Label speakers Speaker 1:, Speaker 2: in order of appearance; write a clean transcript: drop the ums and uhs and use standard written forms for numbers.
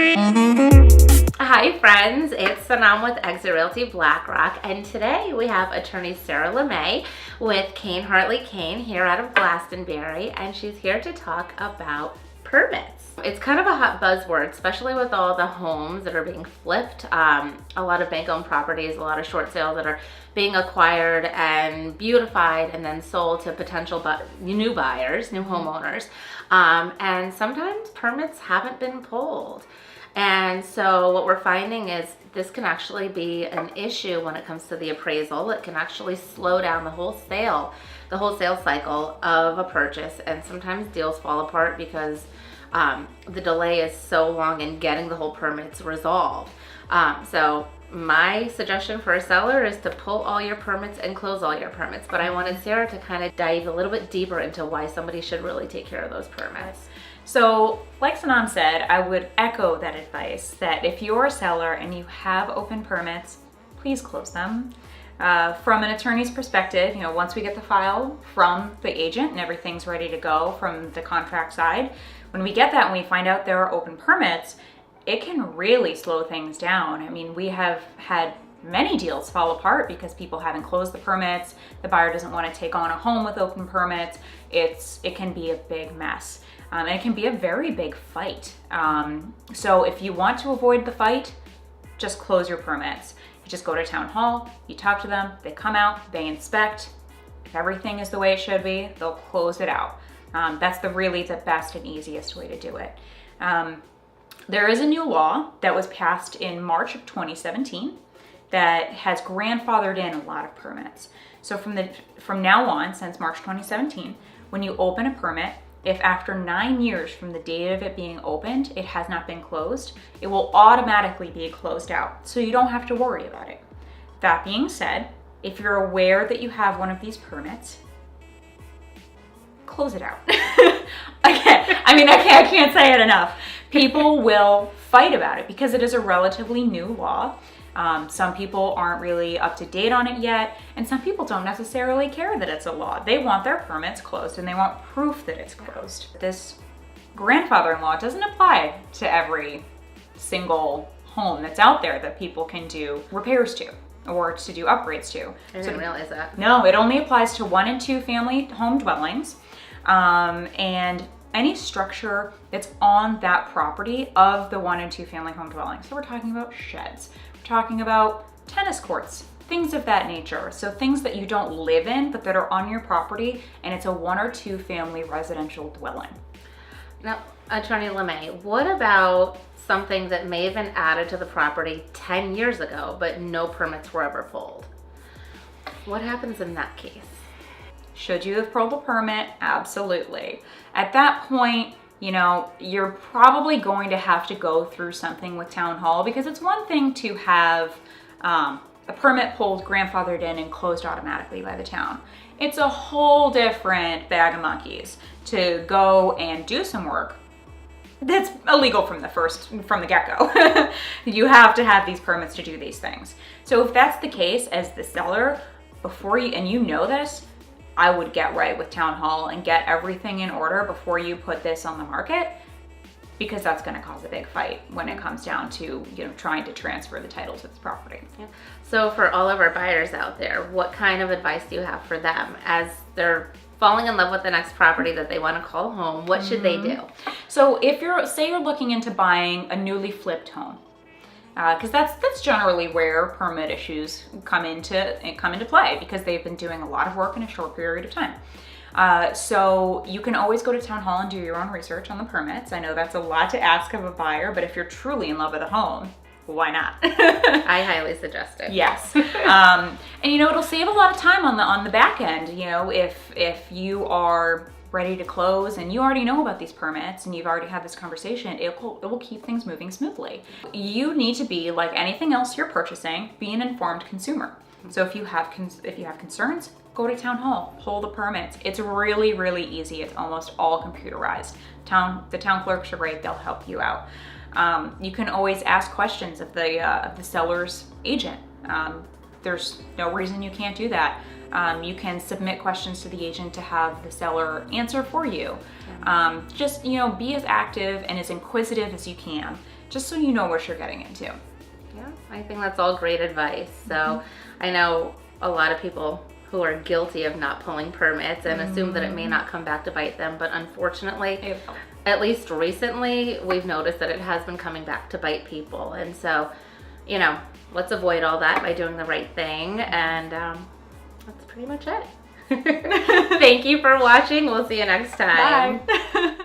Speaker 1: Hi friends, it's Sanam with Exit Realty BlackRock, and today we have attorney Sarah Lemay with Hartley and Kane here out of Glastonbury, and she's here to talk about permits. It's kind of a hot buzzword, especially with all the homes that are being flipped. A lot of bank-owned properties, a lot of short sales that are being acquired and beautified and then sold to potential new buyers, new homeowners. And sometimes permits haven't been pulled. And so what we're finding is this can actually be an issue when it comes to the appraisal. It can actually slow down the whole sales cycle of a purchase, and sometimes deals fall apart because the delay is so long in getting the whole permits resolved. So my suggestion for a seller is to pull all your permits and close all your permits. But I wanted Sarah to kind of dive a little bit deeper into why somebody should really take care of those permits.
Speaker 2: So like Sanam said, I would echo that advice that if you're a seller and you have open permits, please close them. From an attorney's perspective, once we get the file from the agent and everything's ready to go from the contract side, when we get that and we find out there are open permits, it can really slow things down. I mean, we have had many deals fall apart because people haven't closed the permits. The buyer doesn't want to take on a home with open permits. It can be a big mess. And it can be a very big fight. So if you want to avoid the fight, just close your permits. You just go to town hall, you talk to them, they come out, they inspect. If everything is the way it should be, they'll close it out. That's really the best and easiest way to do it. There is a new law that was passed in March of 2017 that has grandfathered in a lot of permits. So from now on, since March 2017, when you open a permit, if after 9 years from the date of it being opened, it has not been closed, it will automatically be closed out. So you don't have to worry about it. That being said, if you're aware that you have one of these permits, close it out. Again, I can't say it enough. People will fight about it because it is a relatively new law. Some people aren't really up to date on it yet, and some people don't necessarily care that it's a law. They want their permits closed and they want proof that it's closed. This grandfathering law doesn't apply to every single home that's out there that people can do repairs to or to do upgrades to.
Speaker 1: I didn't realize that.
Speaker 2: No, it only applies to 1 and 2 family home dwellings, and any structure that's on that property of the 1 and 2 family home dwelling. So we're talking about sheds. Talking about tennis courts, things of that nature. So things that you don't live in, but that are on your property, and it's a 1 or 2 family residential dwelling.
Speaker 1: Now, Attorney Lemay, what about something that may have been added to the property 10 years ago, but no permits were ever pulled? What happens in that case?
Speaker 2: Should you have pulled a permit? Absolutely. At that point, you're probably going to have to go through something with town hall, because it's one thing to have a permit pulled, grandfathered in, and closed automatically by the town. It's a whole different bag of monkeys to go and do some work that's illegal from the get-go. You have to have these permits to do these things. So if that's the case, as the seller, and you know this, I would get right with town hall and get everything in order before you put this on the market, because that's going to cause a big fight when it comes down to trying to transfer the title to this property.
Speaker 1: Yeah. So for all of our buyers out there, what kind of advice do you have for them as they're falling in love with the next property that they want to call home? What should they do?
Speaker 2: So if you're looking into buying a newly flipped home, because that's generally where permit issues come into play, because they've been doing a lot of work in a short period of time. So you can always go to town hall and do your own research on the permits. I know that's a lot to ask of a buyer, but if you're truly in love with a home, why not?
Speaker 1: I highly suggest it.
Speaker 2: Yes. And it'll save a lot of time on the back end. If you are ready to close and you already know about these permits and you've already had this conversation, it will keep things moving smoothly. You need to be, like anything else you're purchasing, be an informed consumer. So if you have concerns, go to town hall, pull the permits. It's really, really easy. It's almost all computerized. The town clerks are great. They'll help you out. You can always ask questions of the seller's agent. There's no reason you can't do that. You can submit questions to the agent to have the seller answer for you. Just, be as active and as inquisitive as you can, just so you know what you're getting into.
Speaker 1: Yeah, I think that's all great advice. So I know a lot of people who are guilty of not pulling permits and assume that it may not come back to bite them, but unfortunately, at least recently, we've noticed that it has been coming back to bite people. And so, let's avoid all that by doing the right thing. And that's pretty much it. Thank you for watching. We'll see you next time.
Speaker 2: Bye.